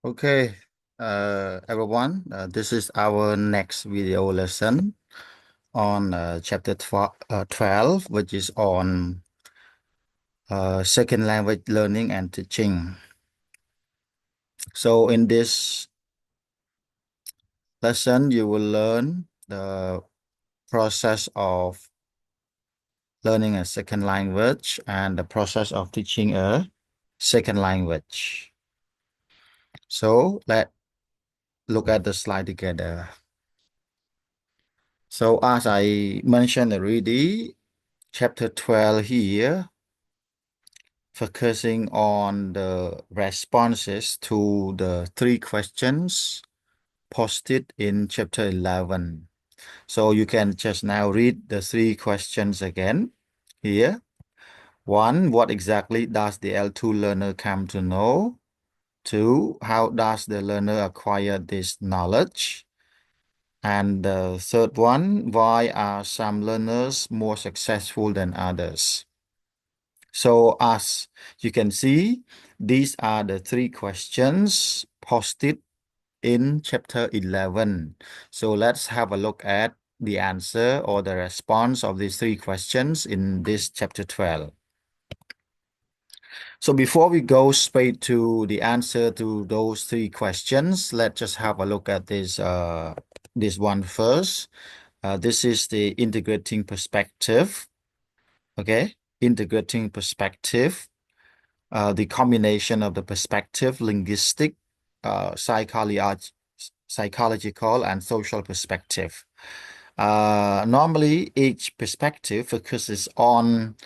Okay, everyone, this is our next video lesson on chapter 12, which is on second language learning and teaching. So in this lesson, you will learn the process of learning a second language and the process of teaching a second language. So let's look at the slide together. So as I mentioned already, chapter 12 here, focusing on the responses to the three questions posted in chapter 11. So you can just now read the three questions again here. One, what exactly does the L2 learner come to know? Two, how does the learner acquire this knowledge? And the third one, why are some learners more successful than others? So as you can see, these are the three questions posted in chapter 11. So let's have a look at the answer or the response of these three questions in this chapter 12. So before we go straight to the answer to those three questions, let's just have a look at this one first. This is the integrating perspective. Okay, integrating perspective. The combination of the perspective, linguistic, psychological, and social perspective. Normally, each perspective focuses on,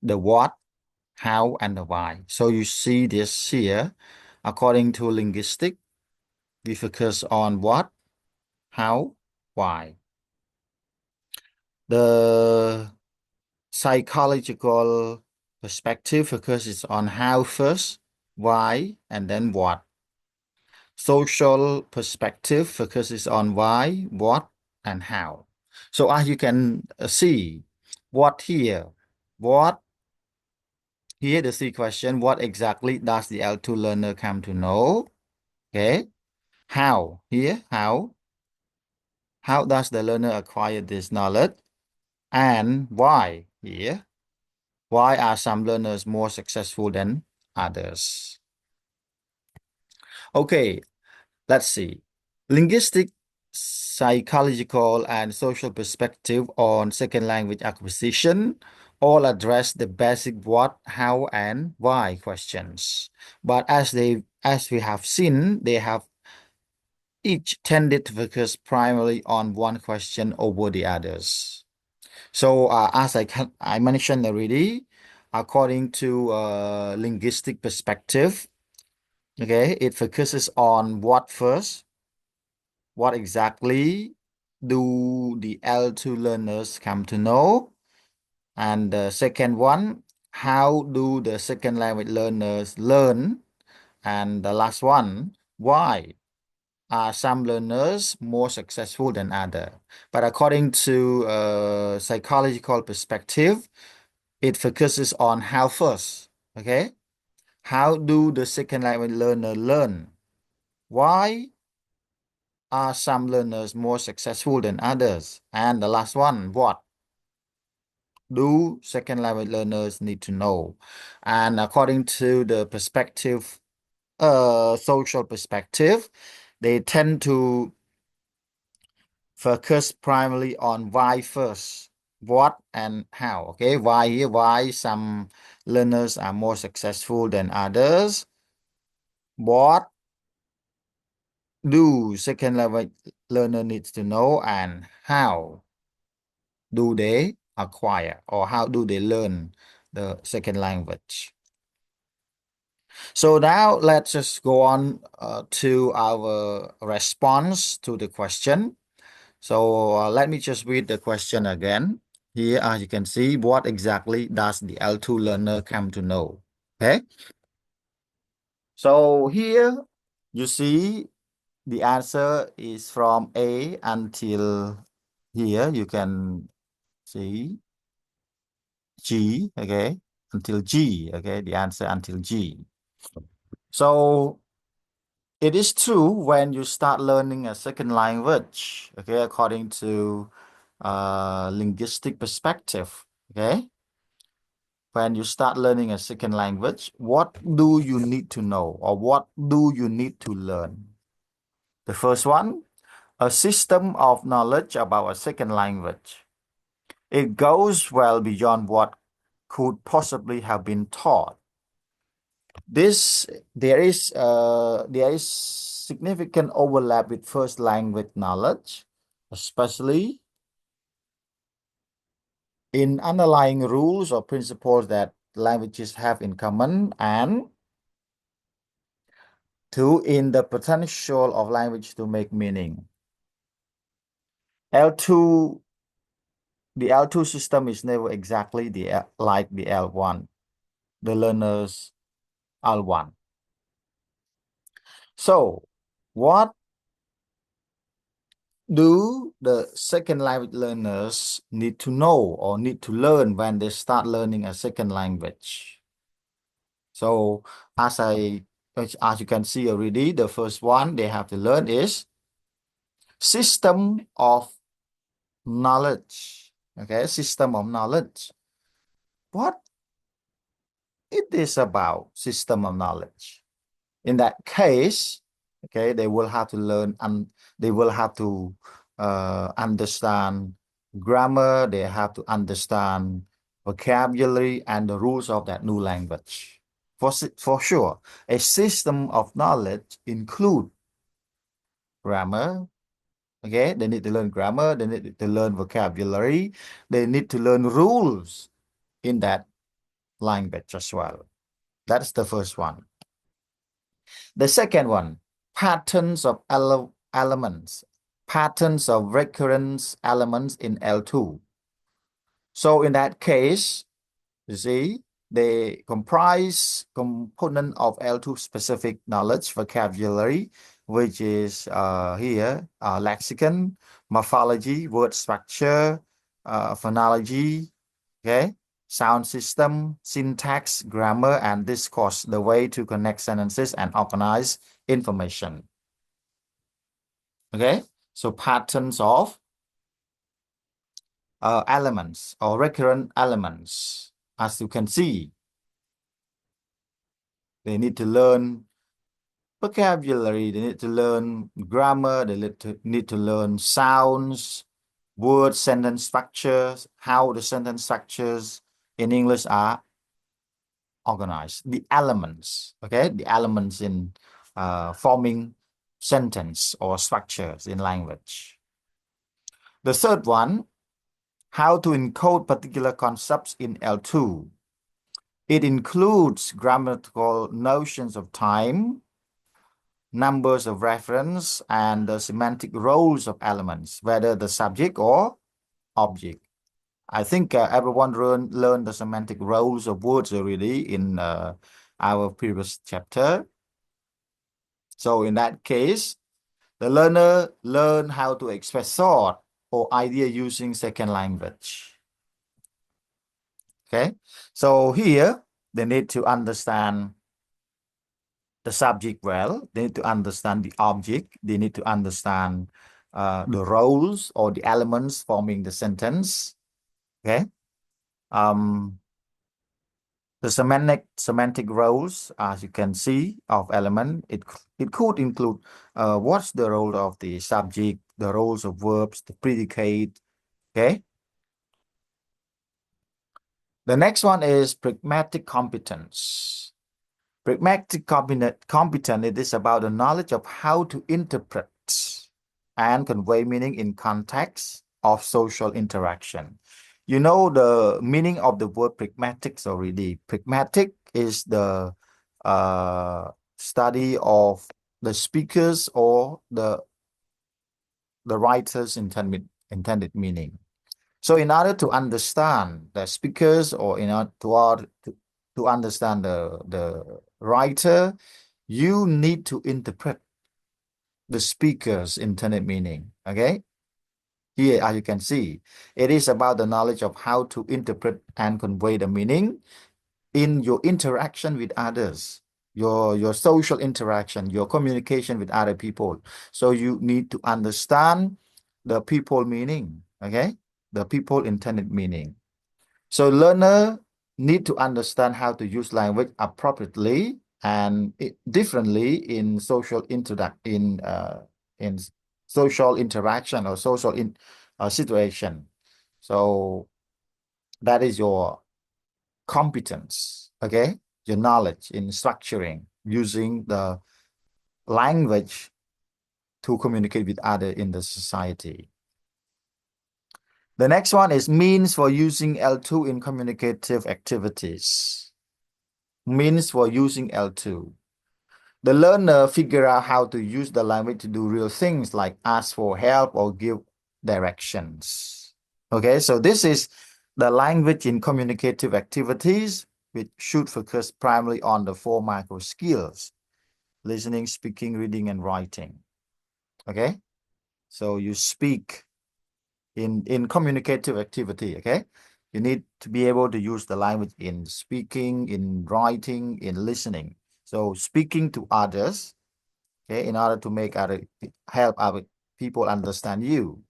the what, how, and the why. So you see this here. According to linguistic, we focus on what, how, why. The psychological perspective focuses on how first, why, and then what. Social perspective focuses on why, what, and how. So as you can see, what here, what here the three question, what exactly does the L2 learner come to know? Okay. How here, how does the learner acquire this knowledge? And why here, why are some learners more successful than others? Okay, let's see. Linguistic, psychological, and social perspective on second language acquisition all address the basic what, how, and why questions. But as we have seen, they have each tended to focus primarily on one question over the others. So as I mentioned already, according to linguistic perspective, okay, it focuses on what first, what exactly do the L2 learners come to know? And the second one, how do the second language learners learn? And the last one, why are some learners more successful than other? But according to psychological perspective, it focuses on how first, okay? How do the second language learner learn? Why are some learners more successful than others? And the last one, what do second language learners need to know? And according to the perspective, social perspective, they tend to focus primarily on why first, what and how. Okay, why here, why some learners are more successful than others. What do second language learner needs to know, and how do they acquire or how do they learn the second language? So now let's just go on to our response to the question. So let me just read the question again. Here, as you can see, what exactly does the L2 learner come to know? Okay. So here you see the answer is from A until here. You can see G, okay, until G, okay, the answer until G. So it is true when you start learning a second language, okay, according to linguistic perspective, okay? When you start learning a second language, what do you need to know or what do you need to learn? The first one, a system of knowledge about a second language. It goes well beyond what could possibly have been taught. This there is significant overlap with first language knowledge, especially in underlying rules or principles that languages have in common, and two, in the potential of language to make meaning. L2, the L2 system is never exactly like the L1, the learner's L1. So, what do the second language learners need to know or need to learn when they start learning a second language? So, as you can see already, the first one they have to learn is system of knowledge. Okay, system of knowledge. What it is about system of knowledge? In that case, okay, they will have to learn and they will have to understand grammar. They have to understand vocabulary and the rules of that new language. For sure, a system of knowledge include grammar. Okay, they need to learn grammar. They need to learn vocabulary. They need to learn rules in that language as well. That's the first one. The second one, patterns of elements, patterns of recurrence elements in L2. So in that case, you see, they comprise component of L2 specific knowledge, vocabulary, which is here, lexicon, morphology, word structure, phonology, okay? Sound system, syntax, grammar, and discourse, the way to connect sentences and organize information. Okay, so patterns of elements or recurrent elements. As you can see, they need to learn vocabulary, they need to learn grammar, they need to learn sounds, word sentence structures, how the sentence structures in English are organized, the elements, okay, the elements in forming sentence or structures in language. The third one, how to encode particular concepts in L2. It includes grammatical notions of time, numbers of reference, and the semantic roles of elements, whether the subject or object. I think everyone learned the semantic roles of words already in our previous chapter. So in that case, the learner learn how to express thought or idea using second language. Okay, so here they need to understand the subject well. They need to understand the object. They need to understand the roles or the elements forming the sentence. Okay. The semantic roles, as you can see, of element, it could include what's the role of the subject, the roles of verbs, the predicate. Okay. The next one is pragmatic competence. Pragmatic competent, it is about the knowledge of how to interpret and convey meaning in context of social interaction. You know the meaning of the word pragmatics already. Pragmatic is the study of the speakers or the writer's intended meaning. So in order to understand the speakers or in order to understand the writer, you need to interpret the speaker's intended meaning. Okay? Here, as you can see, it is about the knowledge of how to interpret and convey the meaning in your interaction with others. your social interaction, your communication with other people. So you need to understand the people meaning, okay? The people intended meaning. So learner need to understand how to use language appropriately and differently in in social interaction or social situation. So that is your competence, okay? Your knowledge in structuring, using the language to communicate with other in the society. The next one is means for using L2 in communicative activities. Means for using L2. The learner figure out how to use the language to do real things like ask for help or give directions. Okay, so this is the language in communicative activities, which should focus primarily on the four micro skills: listening, speaking, reading, and writing. Okay, so you speak in communicative activity. Okay, you need to be able to use the language in speaking, in writing, in listening. So speaking to others, okay, in order to make other help other people understand you.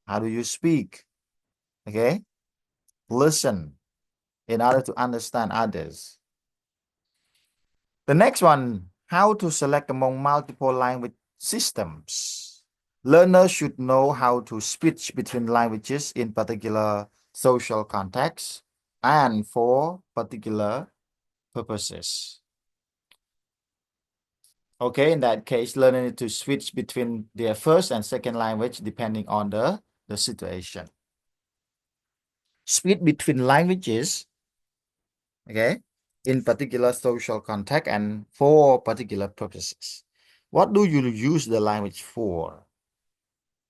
How do you speak? Okay, listen in order to understand others. The next one, how to select among multiple language systems. Learners should know how to switch between languages in particular social contexts and for particular purposes. Okay, in that case, learner need to switch between their first and second language depending on the situation. Switch between languages, okay, in particular social context and for particular purposes. What do you use the language for?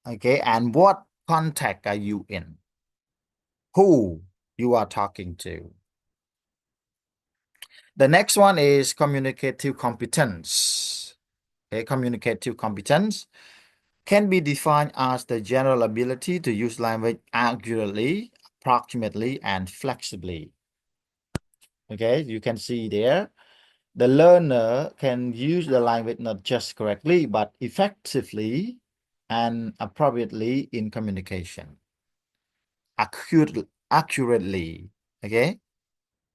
Okay, and what context are you in? Who you are talking to? The next one is communicative competence. Okay, communicative competence can be defined as the general ability to use language accurately, approximately, and flexibly. Okay, you can see there, the learner can use the language not just correctly, but effectively and appropriately in communication. Accurately, okay?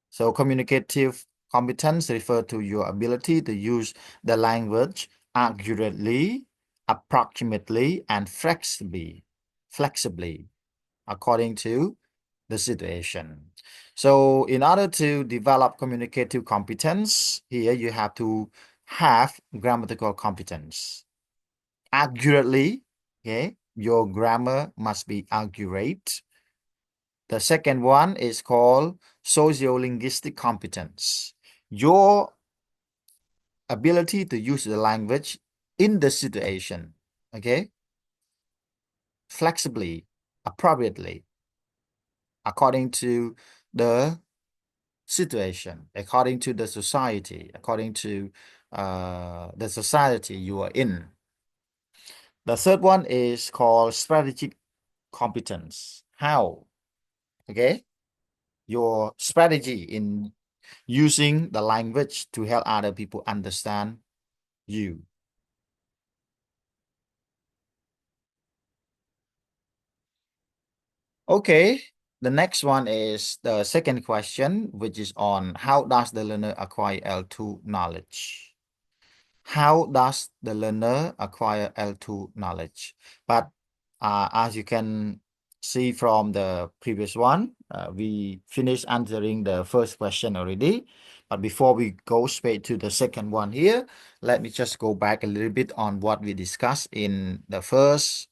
So communicative competence refer to your ability to use the language accurately, approximately, and flexibly, according to the situation. So in order to develop communicative competence, here you have to have grammatical competence. Accurately, okay, your grammar must be accurate. The second one is called sociolinguistic competence. Your ability to use the language in the situation, okay, flexibly, appropriately, according to the situation, according to the society, according to the society you are in. The third one is called strategic competence. How? Okay, your strategy in using the language to help other people understand you. Okay, the next one is the second question, which is on how does the learner acquire L2 knowledge? How does the learner acquire L2 knowledge? But as you can see from the previous one, we finished answering the first question already. But before we go straight to the second one here, let me just go back a little bit on what we discussed in the first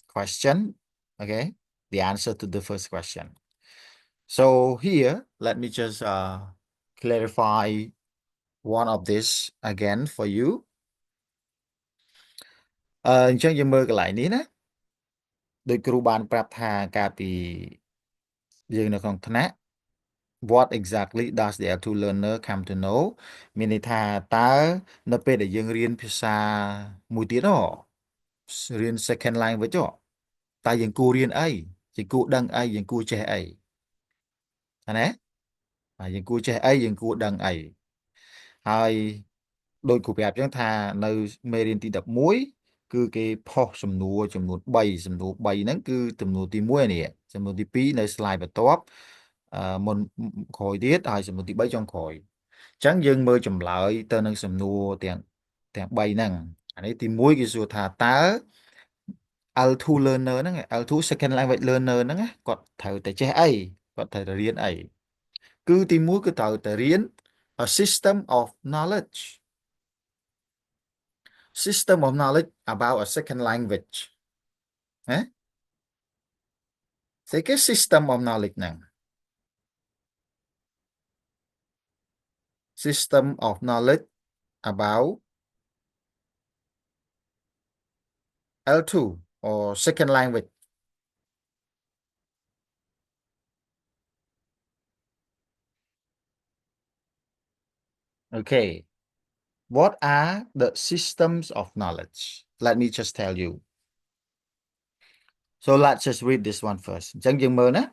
question. Okay, the answer to the first question. So here, let me just clarify one of this again for you. អញ្ចឹងយើងមើលកន្លែងនេះណាដោយគ្រូបានប្រាប់ថាកាលពីយើងនៅក្នុងថ្នាក់ what exactly does the L2 learner come to know មានន័យថាតើនៅពេលដែលយើងរៀនភាសាមួយទៀតរៀន second language តើយើងគួររៀនអីយើងគួរដឹងអីយើងគួរចេះអីណាយើងគួរចេះអីយើងគួរដឹងអី ហើយដោយគ្រូប្រាប់ចឹងថានៅមេរៀនទី11គឺគេផុសសំណួរចំនួន3សំណួរ3ហ្នឹងគឺសំណួរទី1នេះសំណួរទី2នៅ slide បន្ទាប់មុនក្រោយទៀតហើយសំណួរទី3ចុងក្រោយអញ្ចឹងយើងមើលចម្លើយទៅនឹងសំណួរទាំង3ហ្នឹងអានេះទី1គេសួរថាតើ L2 learner ហ្នឹង L2 second language learner ហ្នឹងណាគាត់ត្រូវតែចេះអីគាត់ត្រូវតែរៀនអីគឺទី1គឺត្រូវតែរៀន a system of knowledge about a second language ណាស្អីគេ system of knowledge ហ្នឹង system of knowledge about L2 or second language okay what are the systems of knowledge let me just tell you so let's just read this one first អញ្ចឹងយើងមើលណា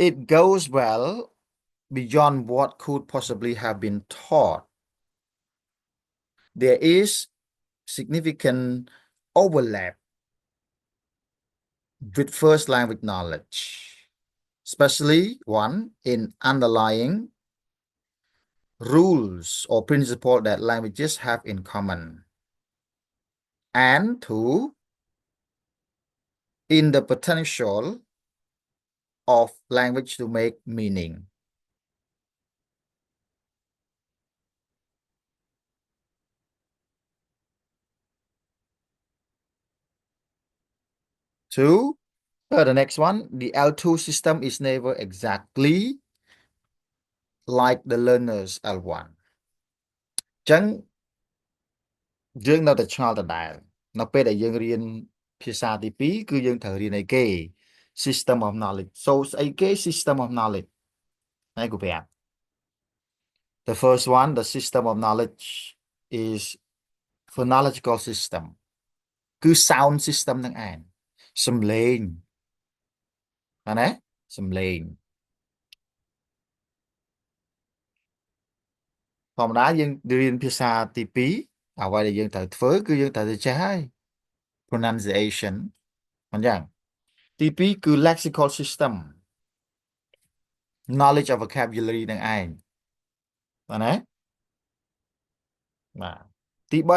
it goes well beyond what could possibly have been taught there is significant overlap with first language knowledge especially one in underlying rules or principles that languages have in common and two in the potential of language to make meaning two the next one the L2 system is never exactly like the learner's L1 ចឹងយើងនៅតែឆ្ងល់ដដែលនៅពេលដែលយើងរៀនភាសាទី2គឺយើងត្រូវរៀនអីគេ system of knowledge សូស្អីគេ system of knowledge ហើយគូប្រាប់ the first one the system of knowledge is phonological system គឺ sound system នឹងឯងសំឡេងណាសំឡេងធម្មតាយើងរៀនភាសាទី2អ្វីដែលយើងត្រូវធ្វើគឺយើងត្រូវតែចេះហើយ pronunciation មិនយ៉ាងទី2គឺ lexical system knowledge of vocabulary នឹងឯងបាទណាបាទទី3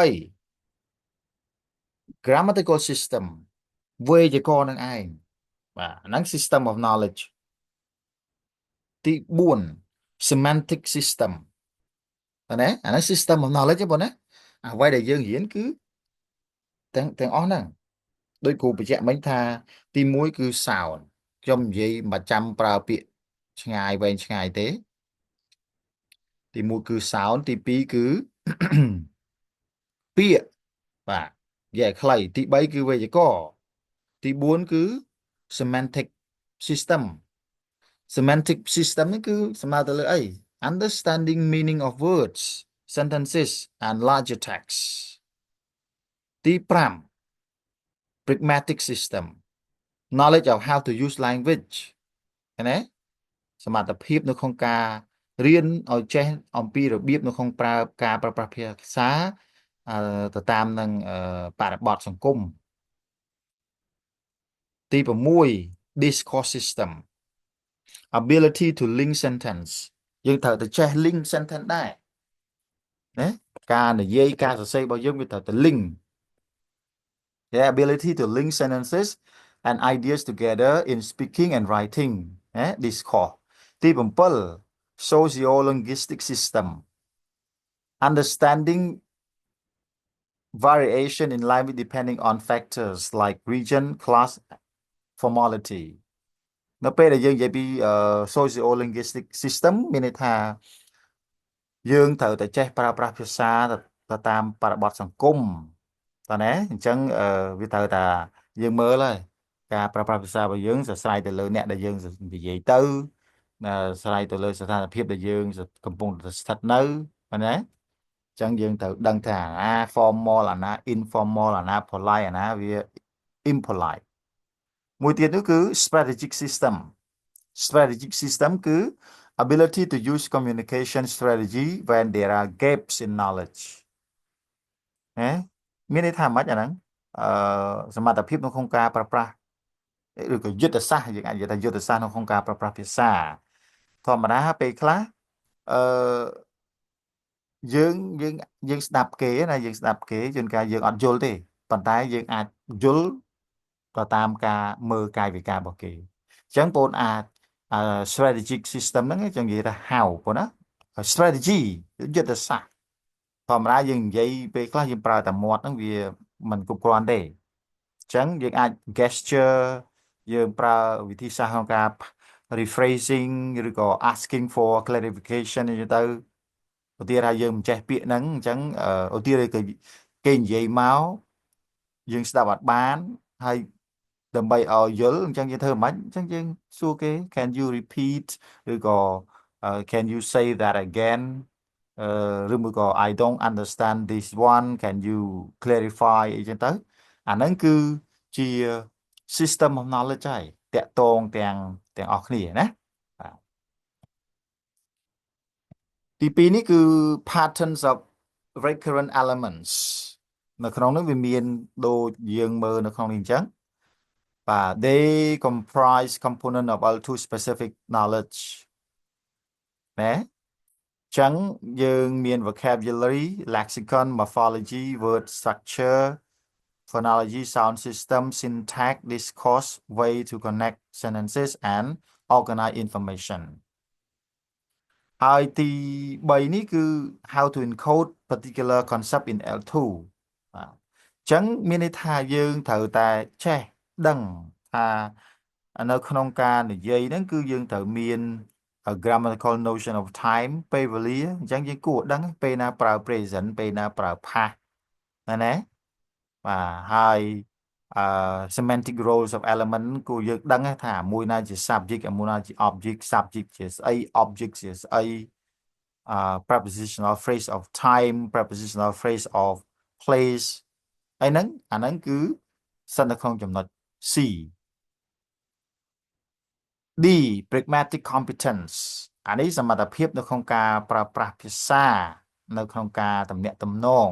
grammatical system វេយ្យាករណ៍នឹងឯងបាទហ្នឹង system of knowledge ទី4 semantic system បាទណាអាហ្នឹង system of knowledge ទេបងណាអ្វីដែលយើងរៀនគឺទាំងអស់ហ្នឹងដោយគ្រូបញ្ជាក់មិញថាទី1គឺ sound ខ្ញុំនិយាយមិនចាំប្រើពាក្យឆ្ងាយវែងឆ្ងាយទេទី1គឺ sound ទី2គឺពាក្យបាទនិយាយខ្លីទី3គឺវេយ្យាករណ៍ទី4គឺ semantic system semantic system នេះគឺសំដៅទៅលើអី understanding meaning of words sentences and larger text ទី5 pragmatic system knowledge of how to use language ឃើញទេសមត្ថភាពនៅក្នុងការរៀនឲ្យចេះអំពីរបៀបនៅក្នុងការប្រើប្រាស់ភាសាទៅតាមនឹងបរិបទសង្គមទី6 discourse system ability to link sentence យើងត្រូវតែចេះ link sentence ដែរណាការនិយាយការសរសេររបស់យើងវាត្រូវតែ link the ability to link sentences and ideas together in speaking and writing discourse ទី7 socio-linguistic system understanding variation in language depending on factors like region class formality នៅពេលដែលយើងនិយាយពី socio-linguistic system មានន័យថាយើងត្រូវតែចេះប្រើប្រាស់ភាសាទៅតាមបរិបទសង្គមតើណាអញ្ចឹងវាត្រូវតែយើងមើលហើយការប្រើប្រាស់ភាសារបស់យើងអាស្រ័យទៅលើអ្នកដែលយើងនិយាយទៅអាស្រ័យទៅលើស្ថានភាពដែលយើងកំពុងតែស្ថិតនៅបាទណាអញ្ចឹងយើងត្រូវដឹងថាអាណា formal អាណា informal អាណា polite អាណាវា impolite មួយទៀតនោះគឺ strategic system គឺ ability to use communication strategy when there are gaps in knowledge ណាមានន័យថាម៉េចអាហ្នឹងសមត្ថភាពនៅក្នុងការប្រើប្រាស់ឬក៏យុទ្ធសាស្ត្រយើងអាចនិយាយថាយុទ្ធសាស្ត្រនៅក្នុងការប្រើប្រាស់ភាសាធម្មតាពេលខ្លះអឺយើងយើងយើងស្ដាប់គេណាយើងស្ដាប់គេជួនកាលយើងអត់យល់ទេប៉ុន្តែយើងអាចយល់ទៅតាមការមើលកាយវិការរបស់គេអញ្ចឹងបងអាចstrategic system ហ្នឹងចង់និយាយថា how បងណា strategy យុទ្ធសាស្ត្រធម្មតាយើងនិយាយពេលខ្លះយើងប្រើតែមាត់ហ្នឹងវាមិនគ្រប់គ្រាន់ទេអញ្ចឹងយើងអាច gesture យើងប្រើវិធីសាស្ត្រក្នុងការ rephrasing ឬក៏ asking for clarification អីទៅឧទាហរណ៍ថាយើងមិនចេះពាក្យហ្នឹងអញ្ចឹងឧទាហរណ៍គេនិយាយមកយើងស្ដាប់អត់បានហើយដើម្បីឲ្យយល់អញ្ចឹងយើងធ្វើមិនអញ្ចឹងយើងសួរគេ can you repeat ឬក៏ can you say that again ឬមួយក៏ I don't understand this one can you clarify អីចឹងទៅអាហ្នឹងគឺជា system of knowledge ហើយតាក់ទងទាំងអស់គ្នាណាបាទទី2នេះគឺ patterns of recurrent elements នៅក្នុងនោះវាមានដូចយើងមើលនៅក្នុងនេះអញ្ចឹងបាទ they comprise component of all two specific knowledge ណាចឹងយើងមាន vocabulary lexicon morphology word structure phonology sound system syntax discourse way to connect sentences and organize information ហើយទី3នេះគឺ how to encode particular concept in L2 បាទអញ្ចឹងមានន័យថាយើងត្រូវតែចេះដឹងថានៅក្នុងការនិយាយហ្នឹងគឺយើងត្រូវមាន a grammatical notion of time ពេលវេលាអញ្ចឹងយើងគួរដឹងពេលណាប្រើ present ពេលណាប្រើ past ណាបាទហើយsemantic roles of element គួរយើងដឹងថាមួយណាជា subject មួយណាជា object subject ជាស្អី object ជាស្អីprepositional phrase of time prepositional phrase of place ហើយហ្នឹងអាហ្នឹងគឺស្ថិតនៅក្នុងចំណុច C D pragmatic competence អានេះសមត្ថភាពនៅក្នុងការប្រើប្រាស់ភាសានៅក្នុងការទំនាក់ទំនង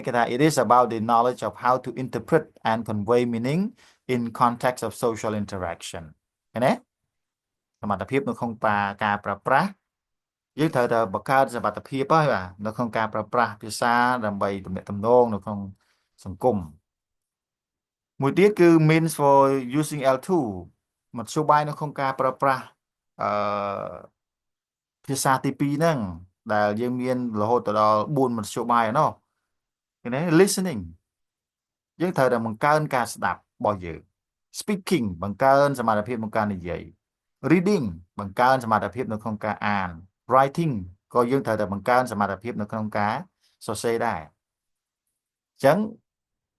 គេថា it is about the knowledge of how to interpret and convey meaning in context of social interaction ឃើញទេសមត្ថភាពនៅក្នុងការប្រើប្រាស់យើងត្រូវតែបង្កើតសមត្ថភាពហើយបាទនៅក្នុងការប្រើប្រាស់ភាសាដើម្បីទំនាក់ទំនងនៅក្នុងសង្គមមួយទៀតគឺ means for using L2 មធ្យោបាយនៅក្នុងការប្រើប្រាស់អឺភាសាទី2ហ្នឹងដែលយើងមានរហូតដល់4មធ្យោបាយណោះឃើញទេ listening យើងត្រូវតែបង្កើនការស្ដាប់របស់យើង speaking បង្កើនសមត្ថភាពក្នុងការនិយាយ reading បង្កើនសមត្ថភាពនៅក្នុងការអាន writing ក៏យើងត្រូវតែបង្កើនសមត្ថភាពនៅក្នុងការសរសេរដែរអញ្ចឹង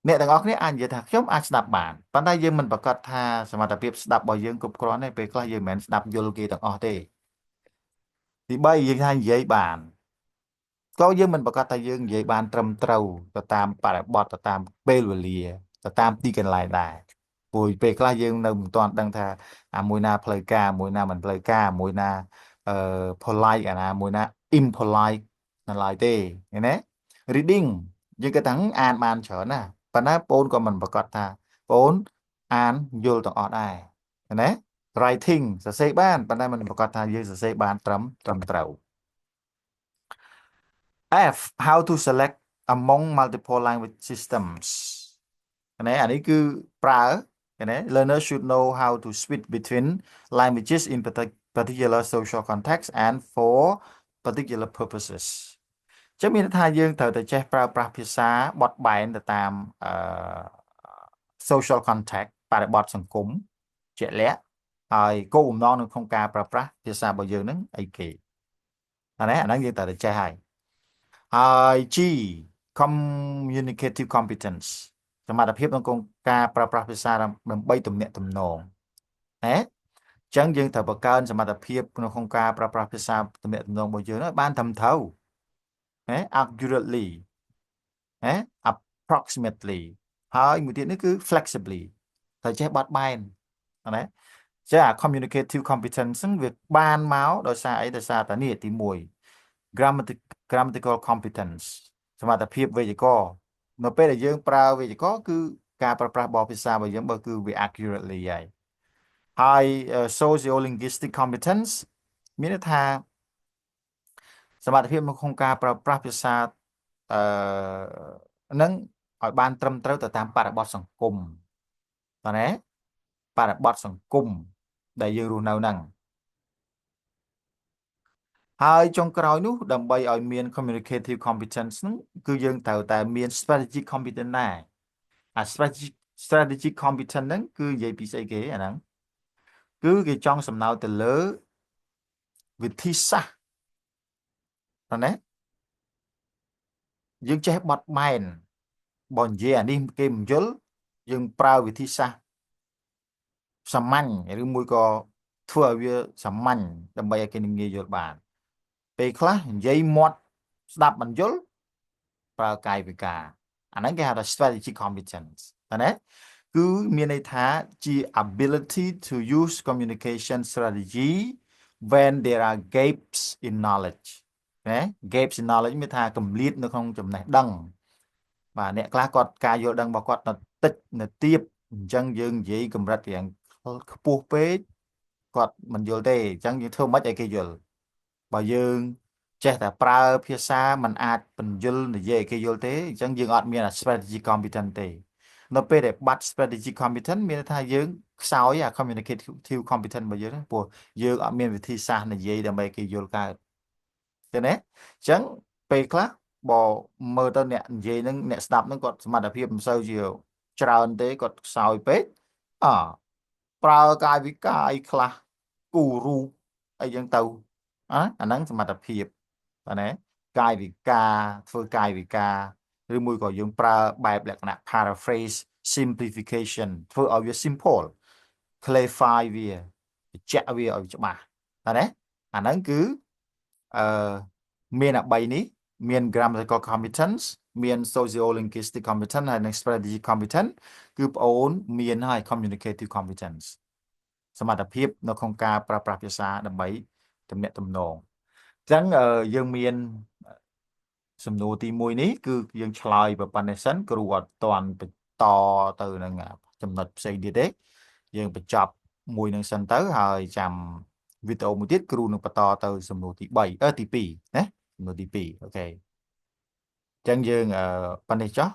អ្នកទាំងអស់គ្នាអាចនិយាយថាខ្ញុំអាចស្ដាប់បានប៉ុន្តែយើងមិនប្រកាសថាសមត្ថភាពស្ដាប់របស់យើងគ្រប់គ្រាន់ទេពេលខ្លះយើងមិនមែនស្ដាប់យល់គេទាំងអស់ទេទី3យើងថានិយាយបានក៏យើងមិនប្រកាសថាយើងនិយាយបានត្រឹមត្រូវទៅតាមបរិបទទៅតាមពេលវេលាទៅតាមទីកន្លែងដែរព្រោះពេលខ្លះយើងនៅមិនទាន់ដឹងថាមួយណាផ្លូវការមួយណាមិនផ្លូវការមួយណាpolite ណាមួយណា impolite នៅឡើយទេឃើញទេ reading យើងគិតថាអានបានច្រើនណាប៉ុន្តែបងក៏មិនប្រកាសថាបងអានយល់ទាំងអស់ដែរឃើញទេ writing សរសេរបានប៉ុន្តែមិនប្រកាសថាយើងសរសេរបានត្រឹមត្រូវ F how to select among multiple language systems ណាអានេះគឺប្រើណា learner should know how to switch between languages in particular social context and for particular purposes ចឹងមានន័យថាយើងត្រូវតែចេះប្រើប្រាស់ភាសាបត់បែនទៅតាមsocial context បរិបទសង្គមជាក់លាក់ហើយគោលបំណងនៅក្នុងការប្រើប្រាស់ភាសារបស់យើងហ្នឹងអីគេអាហ្នឹងយើងត្រូវតែចេះហើយG communicative competence សមត្ថភាពក្នុងការប្រើប្រាស់ភាសាដើម្បីទំនាក់ទំនងណាអញ្ចឹងយើងត្រូវបង្កើនសមត្ថភាពក្នុងការប្រើប្រាស់ភាសាទំនាក់ទំនងរបស់យើងឲ្យបានត្រឹមត្រូវណា accurately ណា approximately ហើយមួយទៀតនេះគឺ flexibly ត្រូវចេះបត់បែនណា ចា communicative competence ហ្នឹងវាបានមកដោយសារអីដោយសារតែនេះទី1 grammatical competence សមត្ថភាពវេយ្យាករណ៍នៅពេលដែលយើងប្រើវេយ្យាករណ៍គឺការប្រើប្រាស់របស់ភាសារបស់យើងបើគឺវា accurately ហើយ socio linguistic competence មានន័យថាសមត្ថភាពនៅក្នុងការប្រើប្រាស់ភាសាអឺនឹងឲ្យបានត្រឹមត្រូវទៅតាមបរិបទសង្គមតើណាបរិបទសង្គមដែលយើងរស់នៅហ្នឹងហើយចុងក្រោយនោះដើម្បីឲ្យមាន communicative competence ហ្នឹងគឺយើងត្រូវតែមាន strategic competence ដែរអា strategic competence ហ្នឹងគឺនិយាយពីស្អីគេអាហ្នឹងគឺគេចង់សំដៅទៅលើវិធីសាស្ត្រតើណាយើងចេះបត់បែនបើនិយាយអានេះគេមិនយល់យើងប្រើវិធីសាស្ត្រសាមញ្ញឬមួយក៏ធ្វើឲ្យវាសាមញ្ញដើម្បីឲ្យគេនឹងងាយយល់បានពេលខ្លះនិយាយមាត់ស្ដាប់មិនយល់ប្រើកាយវិការអាហ្នឹងគេហៅថា strategic competence ឃើញទេគឺមានន័យថាជា ability to use communication strategy when there are gaps in knowledge ណា gaps in knowledge មានថាគម្លាតនៅក្នុងចំណេះដឹងបាទអ្នកខ្លះគាត់ការយល់ដឹងរបស់គាត់នៅតិចនៅទាបអញ្ចឹងយើងនិយាយកម្រិតយ៉ាងខ្ពស់ពេកគាត់មិនយល់ទេអញ្ចឹងយើងធ្វើម៉េចឲ្យគេយល់បើយើងចេះតែប្រើភាសាมันអាចបញ្យលនិយាយឲ្យគេយល់ទេអញ្ចឹងយើងអត់មាន strategy competence ទេនៅពេលដែលបាត់ strategy competence មានន័យថាយើងខ្សោយអា communicative competence របស់យើងព្រោះយើងអត់មានវិធីសាស្ត្រនិយាយដើម្បីគេយល់កើតឃើញទេអញ្ចឹងពេលខ្លះបើមើលទៅអ្នកនិយាយហ្នឹងអ្នកស្ដាប់ហ្នឹងគាត់សមត្ថភាពមិនសូវជាច្រើនទេគាត់ខ្សោយពេកអប្រើកាយវិការអីខ្លះគូរូបអីចឹងទៅអាហ្នឹងសមត្ថភាពបាទណាកាយវិការធ្វើកាយវិការឬមួយក៏យើងប្រើបែបលក្ខណៈ paraphrase simplification ធ្វើឲ្យវា simple clarify វាបញ្ជាក់វាឲ្យច្បាស់បាទណាអាហ្នឹងគឺអឺមានអា3នេះមាន grammatical competence មាន socio linguistic competence ហើយនិង strategy competence គឺប្អូនមានហើយ communicative competence សមត្ថភាពនៅក្នុងការប្រើប្រាស់ភាសាដើម្បីទំនាក់ទំនងអញ្ចឹងយើងមានសំណួរទី1នេះគឺយើងឆ្លើយប៉ុណ្ណេះសិនគ្រូអត់តាន់បន្តទៅនឹងចំណុចផ្សេងទៀតទេយើងបញ្ចប់មួយនឹងសិនទៅហើយចាំវីដេអូមួយទៀតគ្រូនឹងបន្តទៅសំណួរទី3ទី2ណាសំណួរទី2អូខេអញ្ចឹងយើងប៉ុណ្ណេះចុះ